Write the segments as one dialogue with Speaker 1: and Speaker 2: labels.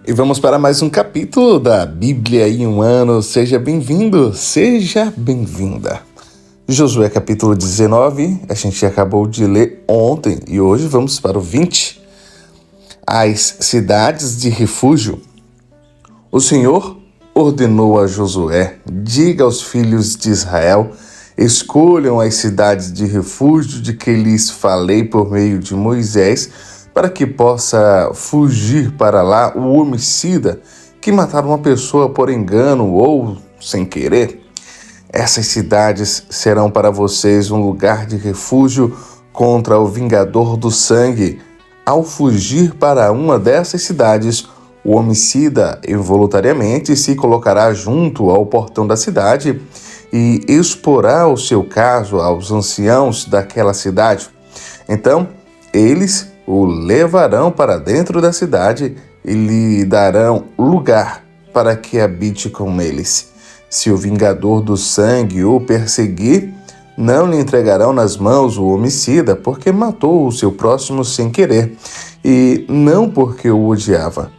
Speaker 1: E vamos para mais um capítulo da Bíblia em um ano. Seja bem-vindo, seja bem-vinda. Josué capítulo 19, a gente acabou de ler ontem e hoje vamos para o 20. As cidades de refúgio. O Senhor ordenou a Josué: diga aos filhos de Israel, escolham as cidades de refúgio de que lhes falei por meio de Moisés, para que possa fugir para lá o homicida que matar uma pessoa por engano ou sem querer. Essas cidades serão para vocês um lugar de refúgio contra o vingador do sangue. Ao fugir para uma dessas cidades, o homicida involuntariamente se colocará junto ao portão da cidade e exporá o seu caso aos anciãos daquela cidade. Então, eles o levarão para dentro da cidade e lhe darão lugar para que habite com eles. Se o vingador do sangue o perseguir, não lhe entregarão nas mãos o homicida, porque matou o seu próximo sem querer, e não porque o odiava.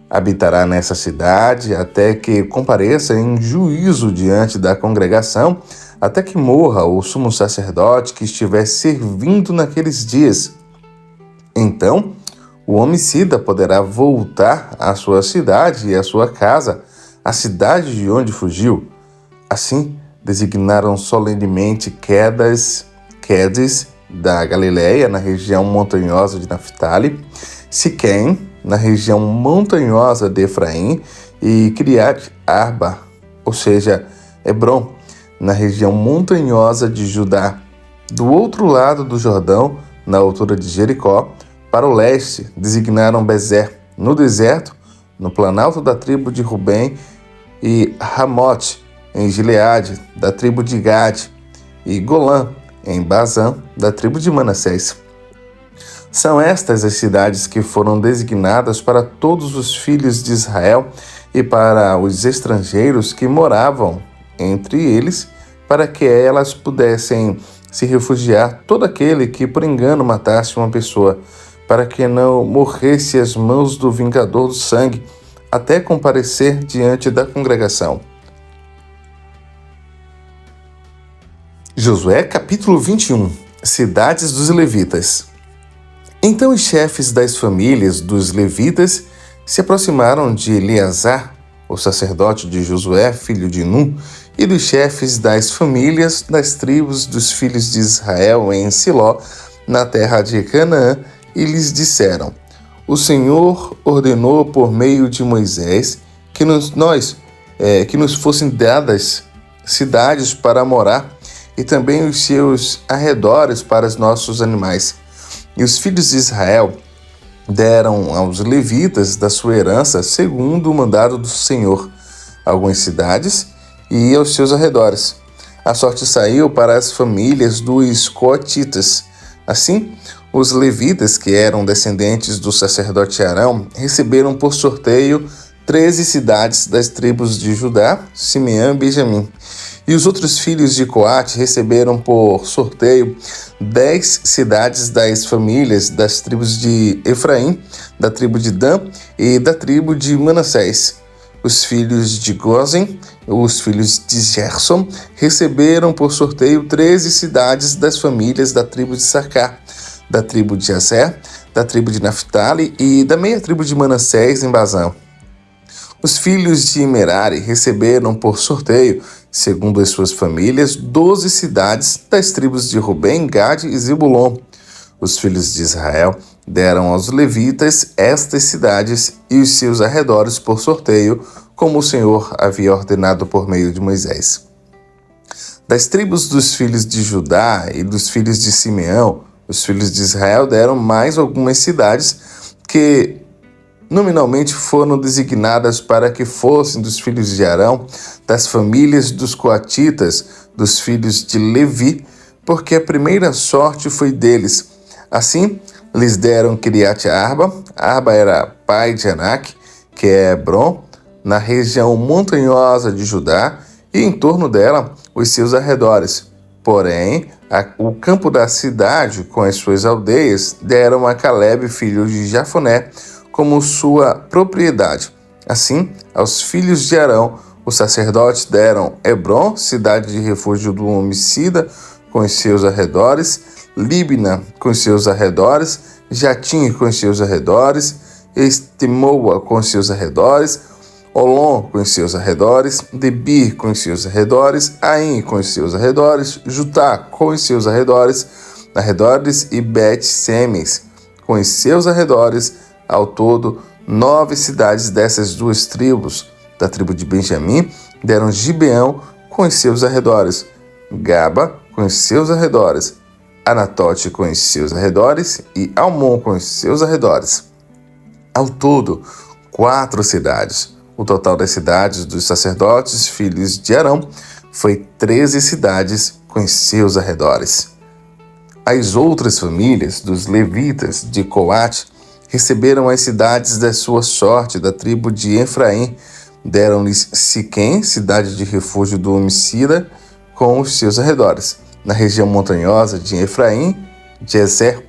Speaker 1: Habitará nessa cidade até que compareça em juízo diante da congregação, até que morra o sumo sacerdote que estiver servindo naqueles dias. Então, o homicida poderá voltar à sua cidade e à sua casa, a cidade de onde fugiu. Assim, designaram solenemente Quedes da Galileia, na região montanhosa de Naftali, Siquém, na região montanhosa de Efraim, e Criat Arba, ou seja, Hebrom, na região montanhosa de Judá. Do outro lado do Jordão, na altura de Jericó, para o leste, designaram Bezer, no deserto, no planalto da tribo de Rubem, e Ramote, em Gileade, da tribo de Gade, e Golã, em Bazã, da tribo de Manassés. São estas as cidades que foram designadas para todos os filhos de Israel e para os estrangeiros que moravam entre eles, para que elas pudessem se refugiar todo aquele que por engano matasse uma pessoa, para que não morresse às mãos do vingador do sangue, até comparecer diante da congregação. Josué capítulo 21. Cidades dos levitas. Então os chefes das famílias dos levitas se aproximaram de Eleazar, o sacerdote de Josué, filho de Nun, e dos chefes das famílias das tribos dos filhos de Israel em Siló, na terra de Canaã, e lhes disseram: o Senhor ordenou por meio de Moisés que nos fossem dadas cidades para morar e também os seus arredores para os nossos animais. E os filhos de Israel deram aos levitas da sua herança, segundo o mandado do Senhor, algumas cidades e aos seus arredores. A sorte saiu para as famílias dos coatitas. Assim, os levitas, que eram descendentes do sacerdote Arão, receberam por sorteio 13 cidades das tribos de Judá, Simeão e Benjamim. E os outros filhos de Coate receberam por sorteio 10 cidades das famílias das tribos de Efraim, da tribo de Dan e da tribo de Manassés. Os filhos de Gozen, os filhos de Gerson, receberam por sorteio 13 cidades das famílias da tribo de Sacar, da tribo de Aser, da tribo de Naftali e da meia tribo de Manassés em Bazã. Os filhos de Merari receberam por sorteio, segundo as suas famílias, 12 cidades das tribos de Rubem, Gade e Zebulon. Os filhos de Israel deram aos levitas estas cidades e os seus arredores por sorteio, como o Senhor havia ordenado por meio de Moisés. Das tribos dos filhos de Judá e dos filhos de Simeão, os filhos de Israel deram mais algumas cidades que nominalmente foram designadas para que fossem dos filhos de Arão, das famílias dos coatitas, dos filhos de Levi, porque a primeira sorte foi deles. Assim, lhes deram Criat Arba. Arba era pai de Anak, que é Hebrom, na região montanhosa de Judá, e em torno dela os seus arredores. Porém, o campo da cidade, com as suas aldeias, deram a Calebe, filho de Jafoné, como sua propriedade. Assim, aos filhos de Arão, os sacerdotes deram Hebrom, cidade de refúgio do homicida, com os seus arredores, Líbna com os seus arredores, Jatim com os seus arredores, Estimoa com os seus arredores, Olom com os seus arredores, Debir com os seus arredores, Aim com os seus arredores, Jutá com os seus arredores e Bet-Semes com os seus arredores, ao todo 9 cidades dessas duas tribos. Da tribo de Benjamim deram Gibeão com os seus arredores, Gaba com os seus arredores, Anatote com os seus arredores e Almon com os seus arredores. Ao todo, 4 cidades. O total das cidades dos sacerdotes, filhos de Arão, foi 13 cidades com os seus arredores. As outras famílias dos levitas de Coate receberam as cidades da sua sorte da tribo de Efraim. Deram-lhes Siquém, cidade de refúgio do homicida, com os seus arredores. Na região montanhosa de Efraim, Jezer,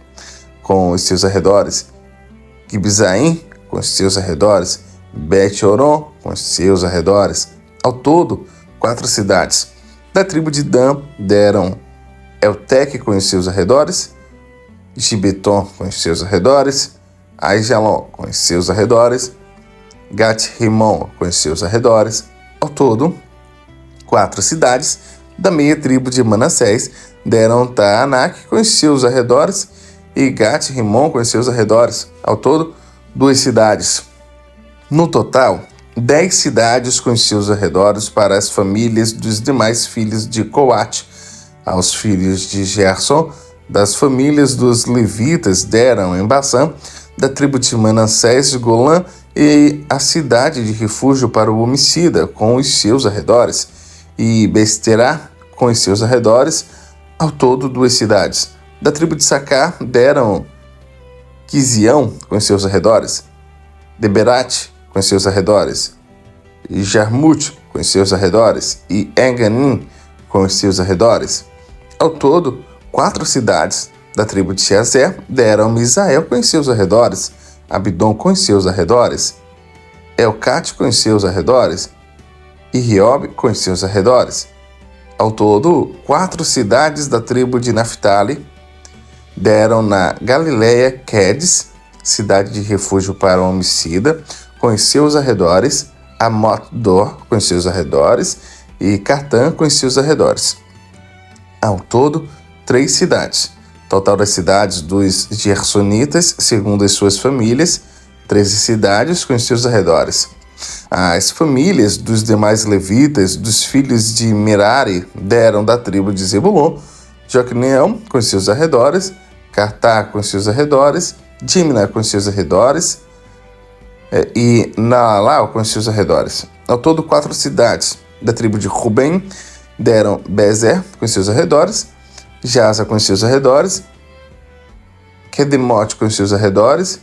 Speaker 1: com os seus arredores, Gibzaim, com os seus arredores, Bet-Horon, com os seus arredores. Ao todo, 4 cidades. Da tribo de Dan, deram Elteque, com os seus arredores, Gibeton, com os seus arredores, Aijalon, com os seus arredores, Gat-Rimon, com os seus arredores. Ao todo, 4 cidades. Da meia tribo de Manassés, deram Taanak com os seus arredores e Gat-Rimon com os seus arredores. Ao todo, 2 cidades. No total, 10 cidades com os seus arredores para as famílias dos demais filhos de Coate. Aos filhos de Gerson, das famílias dos levitas, deram em Bassã, da tribo de Manassés, Golã e a cidade de refúgio para o homicida, com os seus arredores, e Besterá, com os seus arredores, ao todo 2 cidades. Da tribo de Sacar, deram Quizião, com os seus arredores, Deberate, com os seus arredores, e Jarmute, com os seus arredores, e Enganim, com os seus arredores. Ao todo, 4 cidades. Da tribo de Jazer, deram Misael com os seus arredores, Abidom com os seus arredores, Elcate com os seus arredores, e Riobe com os seus arredores. Ao todo, 4 cidades da tribo de Naphtali. Deram na Galileia Quedes, cidade de refúgio para o homicida, com os seus arredores, Amot-Dor com os seus arredores e Cartã com os seus arredores. Ao todo, 3 cidades. Total das cidades dos Gersonitas, segundo as suas famílias, 13 cidades com os seus arredores. As famílias dos demais levitas, dos filhos de Merari, deram da tribo de Zebulon, Jocneão com os seus arredores, Cartá com os seus arredores, Dimna com os seus arredores e Naalau com os seus arredores. Ao todo, 4 cidades. Da tribo de Ruben, deram Bezer com os seus arredores, Jaza com os seus arredores, Kedemote com os seus arredores,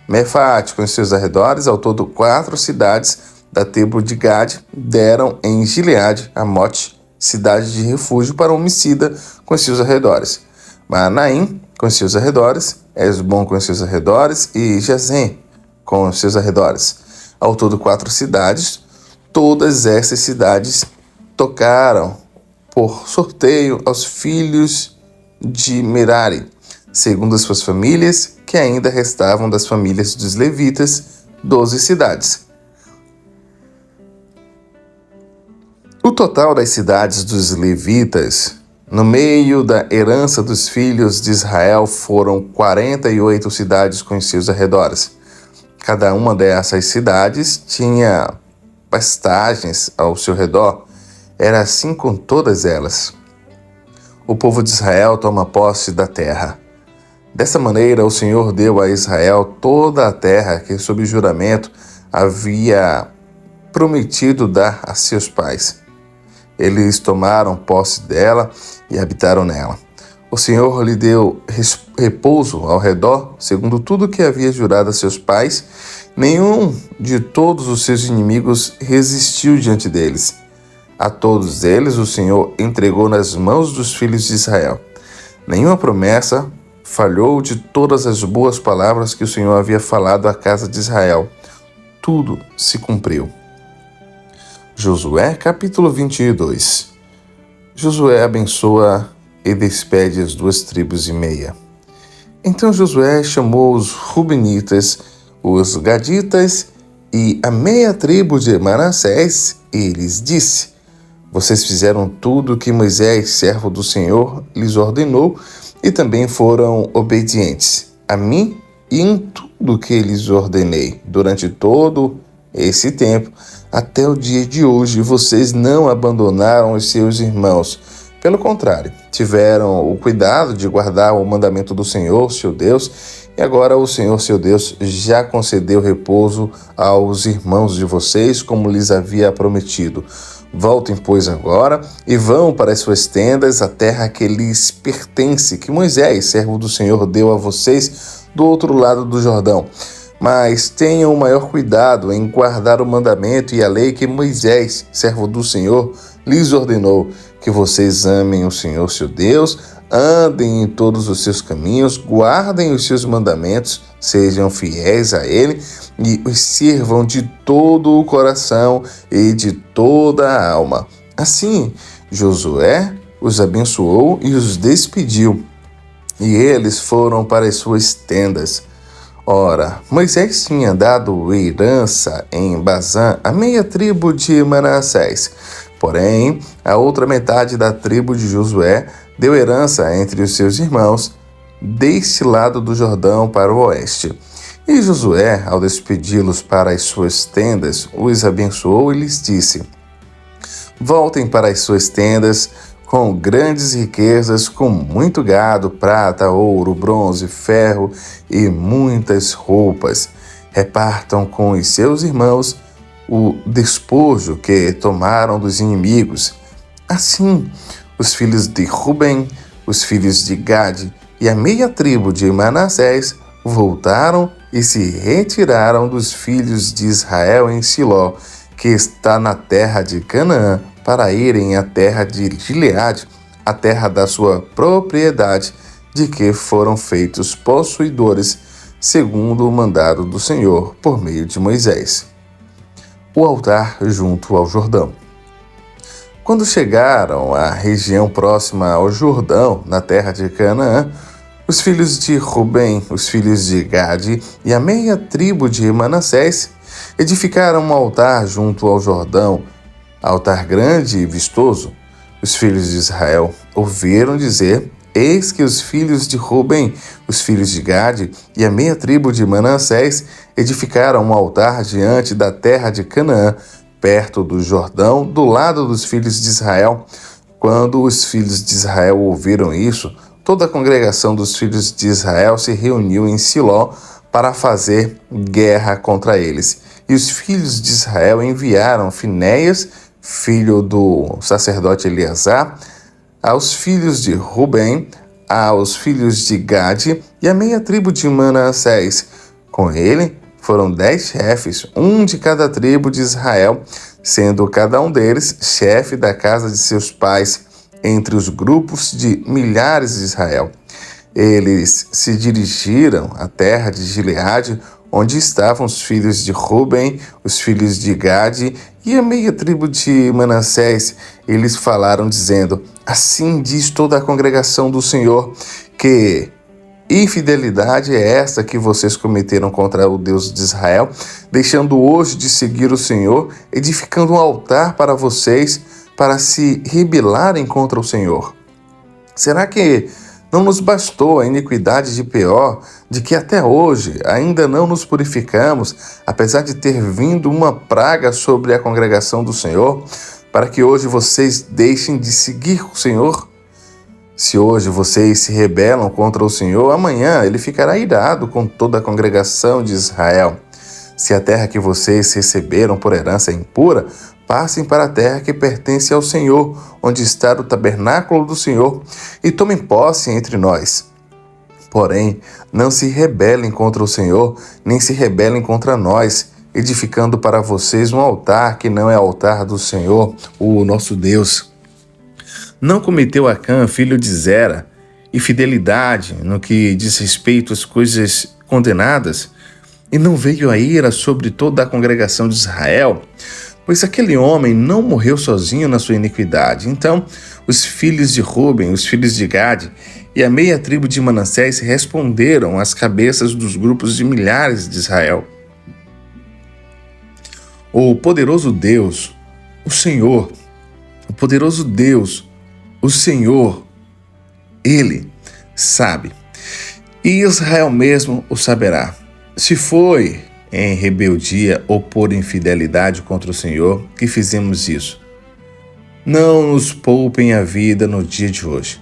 Speaker 1: Mefaate com os seus arredores. Ao todo, 4 cidades. Da tribo de Gade, deram em Gileade, Amote, cidade de refúgio para o homicida, com os seus arredores, Manaim com os seus arredores, Esbom com os seus arredores e Jazem com os seus arredores. Ao todo, 4 cidades. Todas essas cidades tocaram por sorteio aos filhos de Merari, segundo as suas famílias, que ainda restavam das famílias dos levitas, 12 cidades. O total das cidades dos levitas, no meio da herança dos filhos de Israel, foram 48 cidades com os seus arredores. Cada uma dessas cidades tinha pastagens ao seu redor. Era assim com todas elas. O povo de Israel toma posse da terra. Dessa maneira, o Senhor deu a Israel toda a terra que, sob juramento, havia prometido dar a seus pais. Eles tomaram posse dela e habitaram nela. O Senhor lhe deu repouso ao redor, segundo tudo que havia jurado a seus pais. Nenhum de todos os seus inimigos resistiu diante deles. A todos eles o Senhor entregou nas mãos dos filhos de Israel. Nenhuma promessa falhou de todas as boas palavras que o Senhor havia falado à casa de Israel. Tudo se cumpriu. Josué, capítulo 22. Josué abençoa e despede as 2,5 tribos. Então Josué chamou os Rubenitas, os Gaditas e a meia tribo de Manassés e lhes disse: Vocês fizeram tudo o que Moisés, servo do Senhor, lhes ordenou e também foram obedientes a mim e em tudo que lhes ordenei. Durante todo esse tempo, até o dia de hoje, vocês não abandonaram os seus irmãos. Pelo contrário, tiveram o cuidado de guardar o mandamento do Senhor, seu Deus, e agora o Senhor, seu Deus, já concedeu repouso aos irmãos de vocês, como lhes havia prometido. Voltem, pois, agora e vão para as suas tendas, a terra que lhes pertence, que Moisés, servo do Senhor, deu a vocês do outro lado do Jordão. Mas tenham o maior cuidado em guardar o mandamento e a lei que Moisés, servo do Senhor, lhes ordenou, que vocês amem o Senhor, seu Deus, andem em todos os seus caminhos, guardem os seus mandamentos, sejam fiéis a Ele e os sirvam de todo o coração e de toda a alma. Assim, Josué os abençoou e os despediu, e eles foram para as suas tendas. Ora, Moisés tinha dado herança em Bazã à meia tribo de Manassés. Porém, a outra metade da tribo de Josué deu herança entre os seus irmãos, deste lado do Jordão para o oeste. E Josué, ao despedi-los para as suas tendas, os abençoou e lhes disse: Voltem para as suas tendas com grandes riquezas, com muito gado, prata, ouro, bronze, ferro e muitas roupas. Repartam com os seus irmãos o despojo que tomaram dos inimigos. Assim, os filhos de Ruben, os filhos de Gade e a meia tribo de Manassés voltaram e se retiraram dos filhos de Israel em Siló, que está na terra de Canaã, para irem à terra de Gileade, a terra da sua propriedade, de que foram feitos possuidores, segundo o mandado do Senhor, por meio de Moisés. O altar junto ao Jordão. Quando chegaram à região próxima ao Jordão, na terra de Canaã, os filhos de Ruben, os filhos de Gade e a meia tribo de Manassés edificaram um altar junto ao Jordão, altar grande e vistoso. Os filhos de Israel ouviram dizer: Eis que os filhos de Ruben, os filhos de Gade e a meia tribo de Manassés edificaram um altar diante da terra de Canaã, perto do Jordão, do lado dos filhos de Israel. Quando os filhos de Israel ouviram isso, toda a congregação dos filhos de Israel se reuniu em Siló para fazer guerra contra eles. E os filhos de Israel enviaram Finéias, filho do sacerdote Eleazar, aos filhos de Ruben, aos filhos de Gade e a meia tribo de Manassés. Com ele foram 10 chefes, um de cada tribo de Israel, sendo cada um deles chefe da casa de seus pais, entre os grupos de milhares de Israel. Eles se dirigiram à terra de Gileade, onde estavam os filhos de Ruben, os filhos de Gade e a meia tribo de Manassés. Eles falaram dizendo: Assim diz toda a congregação do Senhor, que infidelidade é esta que vocês cometeram contra o Deus de Israel, deixando hoje de seguir o Senhor, edificando um altar para vocês, para se rebelarem contra o Senhor. Será que não nos bastou a iniquidade de Peor, de que até hoje ainda não nos purificamos, apesar de ter vindo uma praga sobre a congregação do Senhor, para que hoje vocês deixem de seguir o Senhor? Se hoje vocês se rebelam contra o Senhor, amanhã ele ficará irado com toda a congregação de Israel. Se a terra que vocês receberam por herança é impura, passem para a terra que pertence ao Senhor, onde está o tabernáculo do Senhor, e tomem posse entre nós. Porém, não se rebelem contra o Senhor, nem se rebelem contra nós, edificando para vocês um altar que não é altar do Senhor, o nosso Deus. Não cometeu Acã, filho de Zera, e fidelidade no que diz respeito às coisas condenadas, e não veio a ira sobre toda a congregação de Israel, pois aquele homem não morreu sozinho na sua iniquidade. Então, os filhos de Ruben, os filhos de Gade e a meia tribo de Manassés responderam às cabeças dos grupos de milhares de Israel: o poderoso Deus, o Senhor, o poderoso Deus, o Senhor, Ele sabe, e Israel mesmo o saberá. Se foi em rebeldia ou por infidelidade contra o Senhor que fizemos isso, não nos poupem a vida no dia de hoje.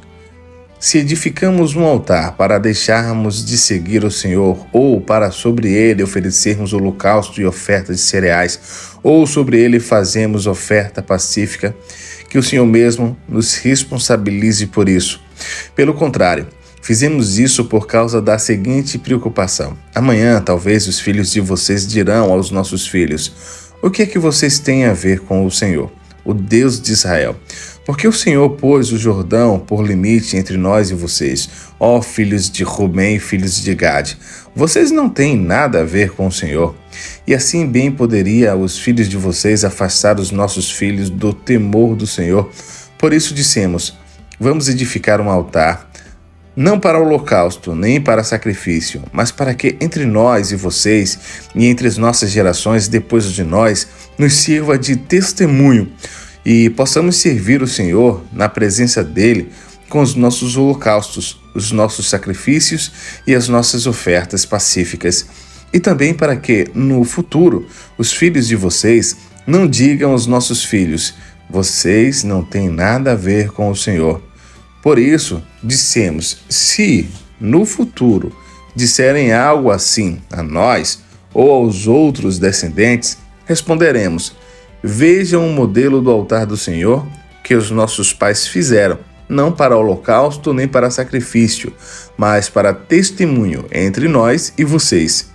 Speaker 1: Se edificamos um altar para deixarmos de seguir o Senhor, ou para sobre ele oferecermos holocausto e oferta de cereais, ou sobre ele fazemos oferta pacífica, que o Senhor mesmo nos responsabilize por isso. Pelo contrário, fizemos isso por causa da seguinte preocupação: amanhã, talvez os filhos de vocês dirão aos nossos filhos: o que é que vocês têm a ver com o Senhor, o Deus de Israel? Porque o Senhor pôs o Jordão por limite entre nós e vocês, ó filhos de Rubem e filhos de Gade. Vocês não têm nada a ver com o Senhor. E assim bem poderia os filhos de vocês afastar os nossos filhos do temor do Senhor. Por isso dissemos: vamos edificar um altar, não para holocausto, nem para sacrifício, mas para que entre nós e vocês, e entre as nossas gerações depois de nós, nos sirva de testemunho, e possamos servir o Senhor na presença dele com os nossos holocaustos, os nossos sacrifícios e as nossas ofertas pacíficas. E também para que, no futuro, os filhos de vocês não digam aos nossos filhos: vocês não têm nada a ver com o Senhor. Por isso, dissemos: se, no futuro, disserem algo assim a nós ou aos outros descendentes, responderemos: vejam o modelo do altar do Senhor que os nossos pais fizeram, não para holocausto nem para sacrifício, mas para testemunho entre nós e vocês.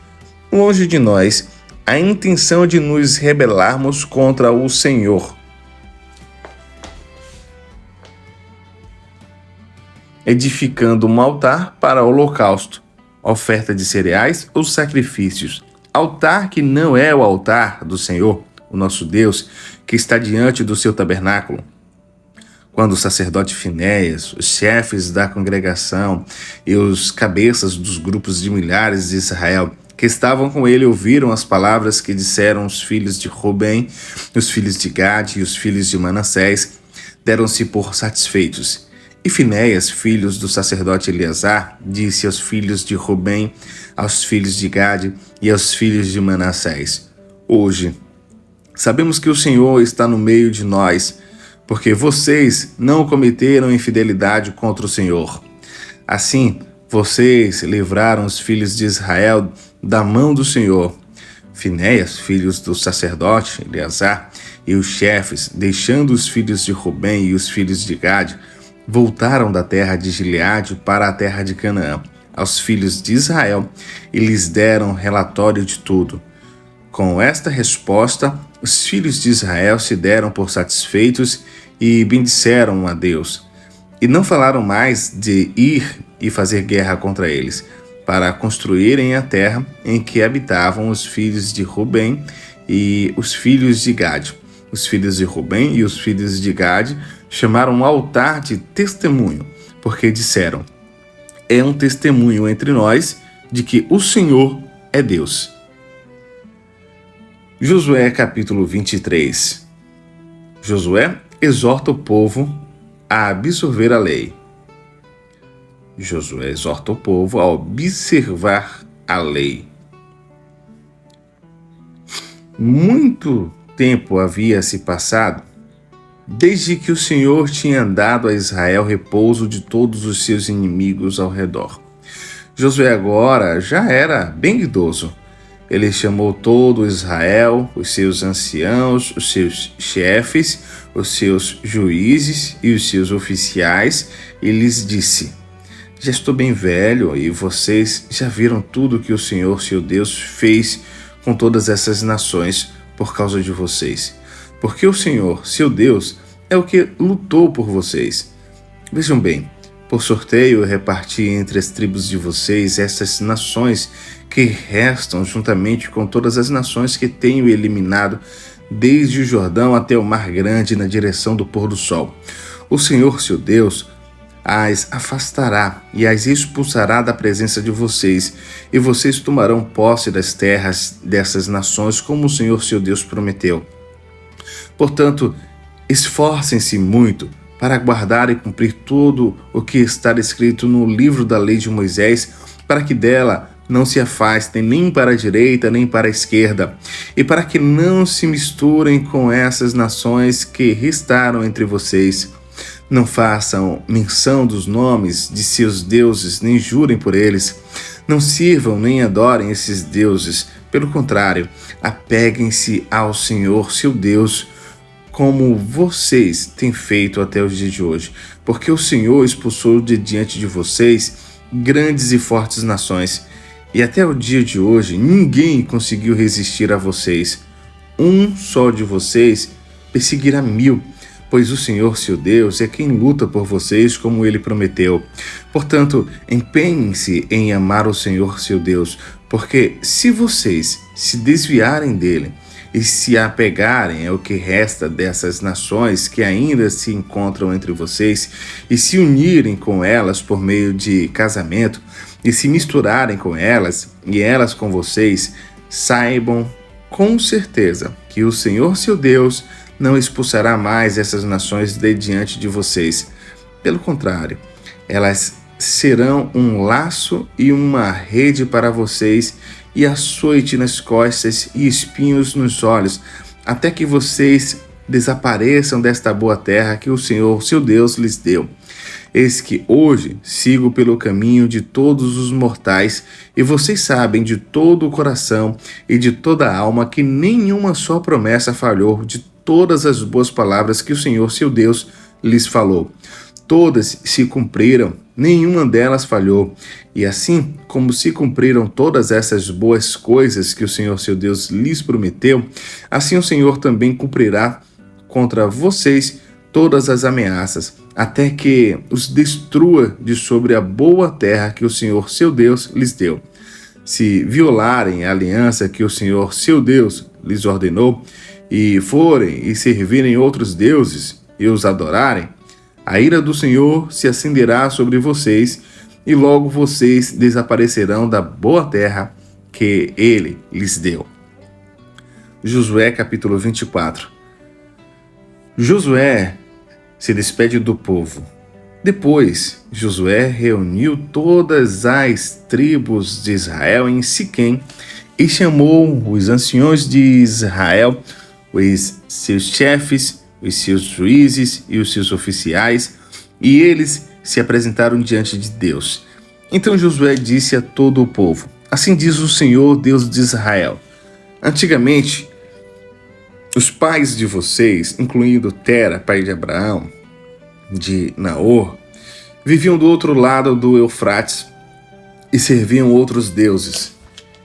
Speaker 1: Longe de nós a intenção de nos rebelarmos contra o Senhor. Edificando um altar para holocausto, oferta de cereais ou sacrifícios. Altar que não é o altar do Senhor, o nosso Deus, que está diante do seu tabernáculo. Quando o sacerdote Finéias, os chefes da congregação e os cabeças dos grupos de milhares de Israel que estavam com ele ouviram as palavras que disseram os filhos de Rubem, os filhos de Gade e os filhos de Manassés, deram-se por satisfeitos. E Finéias, filhos do sacerdote Eleazar, disse aos filhos de Rubem, aos filhos de Gade e aos filhos de Manassés: hoje sabemos que o Senhor está no meio de nós, porque vocês não cometeram infidelidade contra o Senhor. Assim, vocês livraram os filhos de Israel da mão do Senhor. Finéias, filhos do sacerdote Eleazar, e os chefes, deixando os filhos de Rubem e os filhos de Gade, voltaram da terra de Gileade para a terra de Canaã, aos filhos de Israel, e lhes deram relatório de tudo. Com esta resposta, os filhos de Israel se deram por satisfeitos e bendisseram a Deus. E não falaram mais de ir e fazer guerra contra eles, para construírem a terra em que habitavam os filhos de Rubem e os filhos de Gade. Os filhos de Rubem e os filhos de Gade chamaram um altar de testemunho, porque disseram: é um testemunho entre nós de que o Senhor é Deus. Josué capítulo 23. Josué exorta o povo a absorver a lei. Josué exorta o povo a observar a lei. Muito tempo havia se passado desde que o Senhor tinha dado a Israel repouso de todos os seus inimigos ao redor. Josué agora já era bem idoso. Ele chamou todo Israel, os seus anciãos, os seus chefes, os seus juízes e os seus oficiais, e lhes disse: já estou bem velho e vocês já viram tudo que o Senhor, seu Deus, fez com todas essas nações por causa de vocês. Porque o Senhor, seu Deus, é o que lutou por vocês. Vejam bem, Por sorteio, eu reparti entre as tribos de vocês essas nações que restam, juntamente com todas as nações que tenho eliminado, desde o Jordão até o Mar Grande, na direção do pôr do sol. O Senhor, seu Deus, as afastará e as expulsará da presença de vocês, e vocês tomarão posse das terras dessas nações, como o Senhor, seu Deus, prometeu. Portanto, esforcem-se muito para guardar e cumprir tudo o que está escrito no livro da lei de Moisés, para que dela não se afastem nem para a direita nem para a esquerda, e para que não se misturem com essas nações que restaram entre vocês. Não façam menção dos nomes de seus deuses, nem jurem por eles. Não sirvam nem adorem esses deuses. Pelo contrário, apeguem-se ao Senhor, seu Deus, como vocês têm feito até os dias de hoje. Porque o Senhor expulsou de diante de vocês grandes e fortes nações. E até o dia de hoje, ninguém conseguiu resistir a vocês. Um só de vocês perseguirá 1000. Pois o Senhor, seu Deus, é quem luta por vocês como ele prometeu. Portanto, empenhem-se em amar o Senhor, seu Deus, porque se vocês se desviarem dele e se apegarem ao que resta dessas nações que ainda se encontram entre vocês e se unirem com elas por meio de casamento e se misturarem com elas e elas com vocês, saibam com certeza que o Senhor, seu Deus, não expulsará mais essas nações de diante de vocês. Pelo contrário, elas serão um laço e uma rede para vocês, e açoite nas costas e espinhos nos olhos, até que vocês desapareçam desta boa terra que o Senhor, seu Deus, lhes deu. Eis que hoje sigo pelo caminho de todos os mortais, e vocês sabem de todo o coração e de toda a alma que nenhuma só promessa falhou de todas as boas palavras que o Senhor, seu Deus, lhes falou. Todas se cumpriram, nenhuma delas falhou. E assim como se cumpriram todas essas boas coisas que o Senhor, seu Deus, lhes prometeu, assim o Senhor também cumprirá contra vocês todas as ameaças, até que os destrua de sobre a boa terra que o Senhor, seu Deus, lhes deu. Se violarem a aliança que o Senhor, seu Deus, lhes ordenou, e forem e servirem outros deuses e os adorarem, a ira do Senhor se acenderá sobre vocês, e logo vocês desaparecerão da boa terra que ele lhes deu. Josué capítulo 24. Josué se despede do povo. Depois, Josué reuniu todas as tribos de Israel em Siquém e chamou os anciões de Israel, os seus chefes, os seus juízes e os seus oficiais, e eles se apresentaram diante de Deus. Então Josué disse a todo o povo: assim diz o Senhor, Deus de Israel: antigamente, os pais de vocês, incluindo Tera, pai de Abraão, de Naor, viviam do outro lado do Eufrates e serviam outros deuses.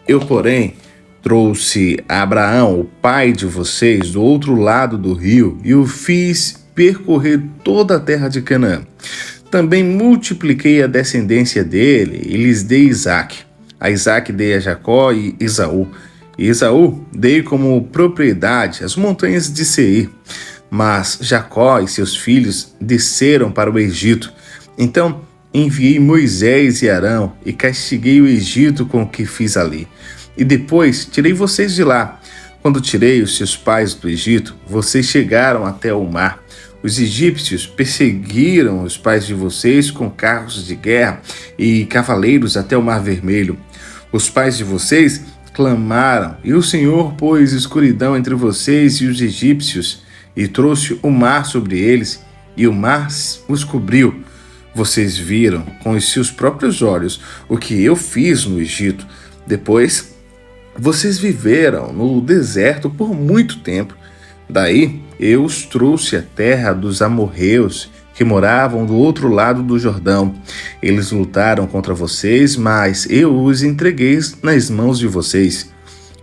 Speaker 1: Eu, porém, trouxe a Abraão, o pai de vocês, do outro lado do rio, e o fiz percorrer toda a terra de Canaã. Também multipliquei a descendência dele e lhes dei Isaque. A Isaque dei a Jacó e Esaú. E Esaú dei como propriedade as montanhas de Seir. Mas Jacó e seus filhos desceram para o Egito. Então enviei Moisés e Arão e castiguei o Egito com o que fiz ali. E depois tirei vocês de lá. Quando tirei os seus pais do Egito, vocês chegaram até o mar. Os egípcios perseguiram os pais de vocês com carros de guerra e cavaleiros até o Mar Vermelho. Os pais de vocês clamaram, e o Senhor pôs escuridão entre vocês e os egípcios, e trouxe o mar sobre eles, e o mar os cobriu. Vocês viram com os seus próprios olhos o que eu fiz no Egito. Depois, vocês viveram no deserto por muito tempo. Daí, eu os trouxe à terra dos amorreus, que moravam do outro lado do Jordão. Eles lutaram contra vocês, mas eu os entreguei nas mãos de vocês.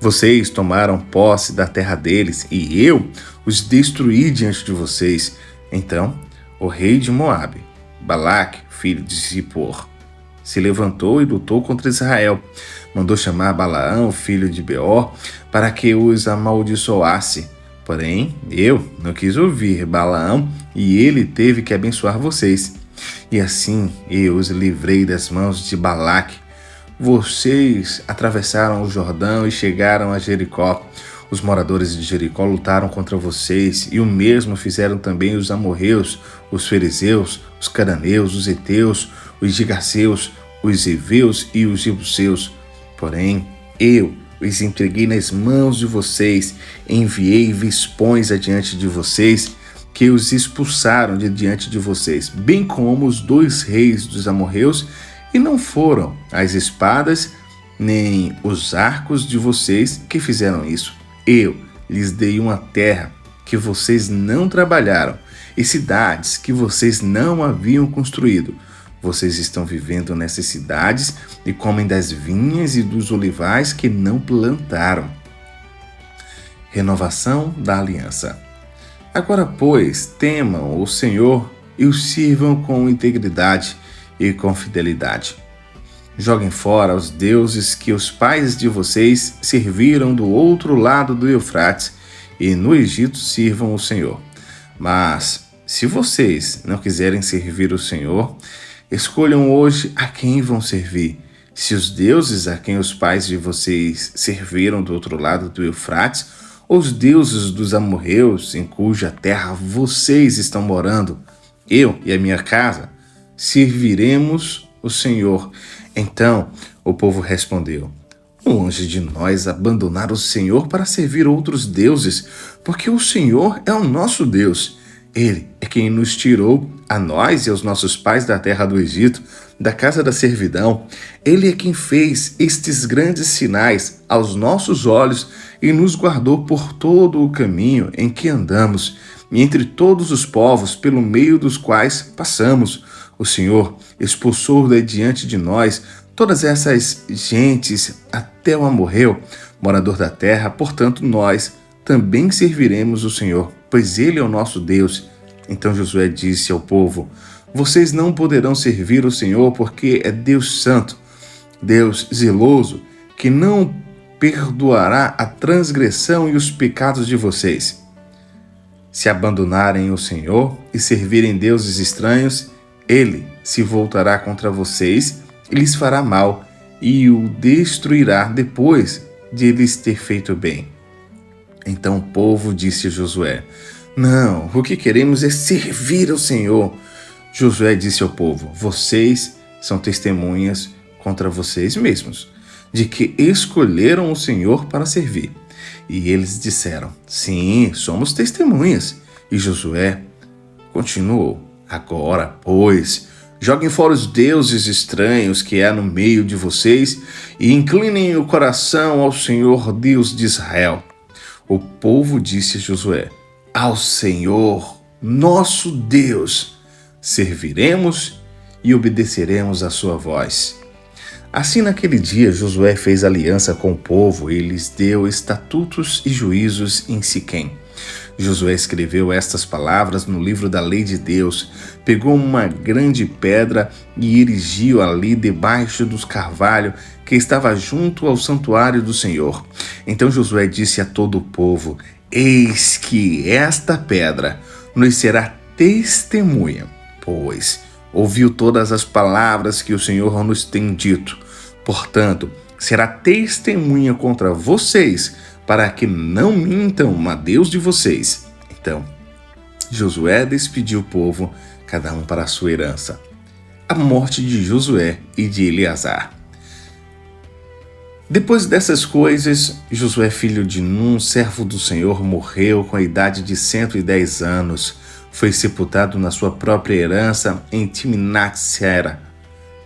Speaker 1: Vocês tomaram posse da terra deles, e eu os destruí diante de vocês. Então, o rei de Moabe Balaque, filho de Zippor, se levantou e lutou contra Israel. Mandou chamar Balaão, filho de Beor, para que os amaldiçoasse. Porém, eu não quis ouvir Balaão, e ele teve que abençoar vocês. E assim eu os livrei das mãos de Balaque. Vocês atravessaram o Jordão e chegaram a Jericó. Os moradores de Jericó lutaram contra vocês, e o mesmo fizeram também os amorreus, os fariseus, os cananeus, os heteus, os gigaseus, os heveus e os jebuseus. Porém, eu os entreguei nas mãos de vocês, enviei vispões adiante de vocês, que os expulsaram de diante de vocês, bem como os 2 reis dos amorreus, e não foram as espadas nem os arcos de vocês que fizeram isso. Eu lhes dei uma terra que vocês não trabalharam e cidades que vocês não haviam construído. Vocês estão vivendo nessas cidades e comem das vinhas e dos olivais que não plantaram. Renovação da aliança. Agora, pois, temam o Senhor e o sirvam com integridade e com fidelidade. Joguem fora os deuses que os pais de vocês serviram do outro lado do Eufrates, e no Egito sirvam o Senhor. Mas, se vocês não quiserem servir o Senhor, escolham hoje a quem vão servir. Se os deuses a quem os pais de vocês serviram do outro lado do Eufrates, ou os deuses dos amorreus em cuja terra vocês estão morando, eu e a minha casa serviremos o Senhor. Então o povo respondeu: longe de nós abandonar o Senhor para servir outros deuses, porque o Senhor é o nosso Deus. Ele é quem nos tirou, a nós e aos nossos pais, da terra do Egito, da casa da servidão. Ele é quem fez estes grandes sinais aos nossos olhos e nos guardou por todo o caminho em que andamos, e entre todos os povos pelo meio dos quais passamos. O Senhor expulsou de diante de nós todas essas gentes até o amorreu, morador da terra. Portanto, nós também serviremos o Senhor, pois Ele é o nosso Deus. Então Josué disse ao povo: vocês não poderão servir o Senhor, porque é Deus santo, Deus zeloso, que não perdoará a transgressão e os pecados de vocês. Se abandonarem o Senhor e servirem deuses estranhos, Ele se voltará contra vocês e lhes fará mal, e o destruirá depois de lhes ter feito bem. Então o povo disse a Josué: não, o que queremos é servir ao Senhor. Josué disse ao povo: vocês são testemunhas contra vocês mesmos, de que escolheram o Senhor para servir. E eles disseram: sim, somos testemunhas. E Josué continuou: agora, pois, joguem fora os deuses estranhos que há no meio de vocês e inclinem o coração ao Senhor Deus de Israel. O povo disse a Josué: ao Senhor, nosso Deus, serviremos e obedeceremos à sua voz. Assim, naquele dia, Josué fez aliança com o povo e lhes deu estatutos e juízos em Siquém. Josué escreveu estas palavras no livro da lei de Deus, pegou uma grande pedra e erigiu ali debaixo dos carvalhos que estava junto ao santuário do Senhor. Então Josué disse a todo o povo: eis que esta pedra nos será testemunha, pois ouviu todas as palavras que o Senhor nos tem dito. Portanto, será testemunha contra vocês, para que não mintam a Deus de vocês. Então, Josué despediu o povo, cada um para a sua herança. A morte de Josué e de Eleazar. Depois dessas coisas, Josué, filho de Num, servo do Senhor, morreu com a idade de 110 anos. Foi sepultado na sua própria herança em Timnat-Sera,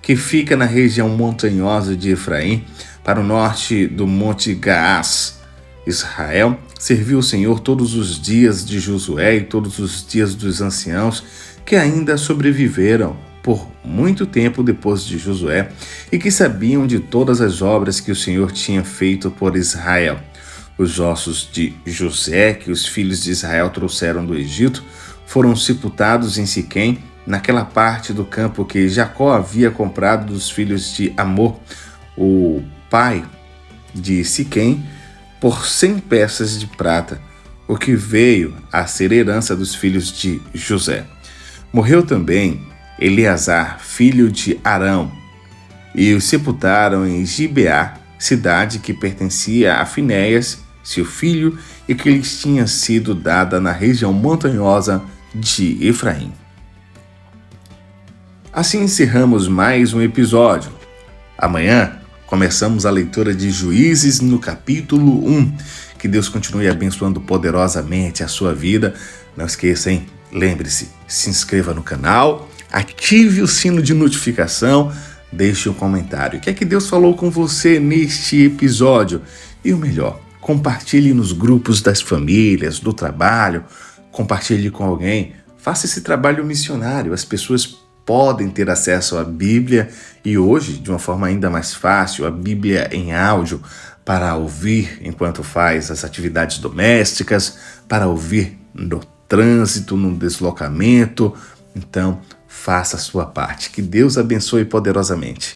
Speaker 1: que fica na região montanhosa de Efraim, para o norte do Monte Gaás. Israel serviu o Senhor todos os dias de Josué e todos os dias dos anciãos que ainda sobreviveram por muito tempo depois de Josué e que sabiam de todas as obras que o Senhor tinha feito por Israel. Os ossos de José, que os filhos de Israel trouxeram do Egito, foram sepultados em Siquém, naquela parte do campo que Jacó havia comprado dos filhos de Amor, o pai de Siquém, por 100 peças de prata, o que veio a ser herança dos filhos de José. Morreu também Eleazar, filho de Arão, e o sepultaram em Gibeá, cidade que pertencia a Finéias, seu filho, e que lhes tinha sido dada na região montanhosa de Efraim. Assim encerramos mais um episódio. Amanhã começamos a leitura de Juízes no capítulo 1. Que Deus continue abençoando poderosamente a sua vida. Não esqueça, hein? Lembre-se, se inscreva no canal, ative o sino de notificação, deixe um comentário. O que é que Deus falou com você neste episódio? E o melhor, compartilhe nos grupos das famílias, do trabalho, compartilhe com alguém. Faça esse trabalho missionário. As pessoas podem ter acesso à Bíblia e hoje, de uma forma ainda mais fácil, a Bíblia em áudio para ouvir enquanto faz as atividades domésticas, para ouvir no trânsito, no deslocamento. Então, faça a sua parte. Que Deus abençoe poderosamente.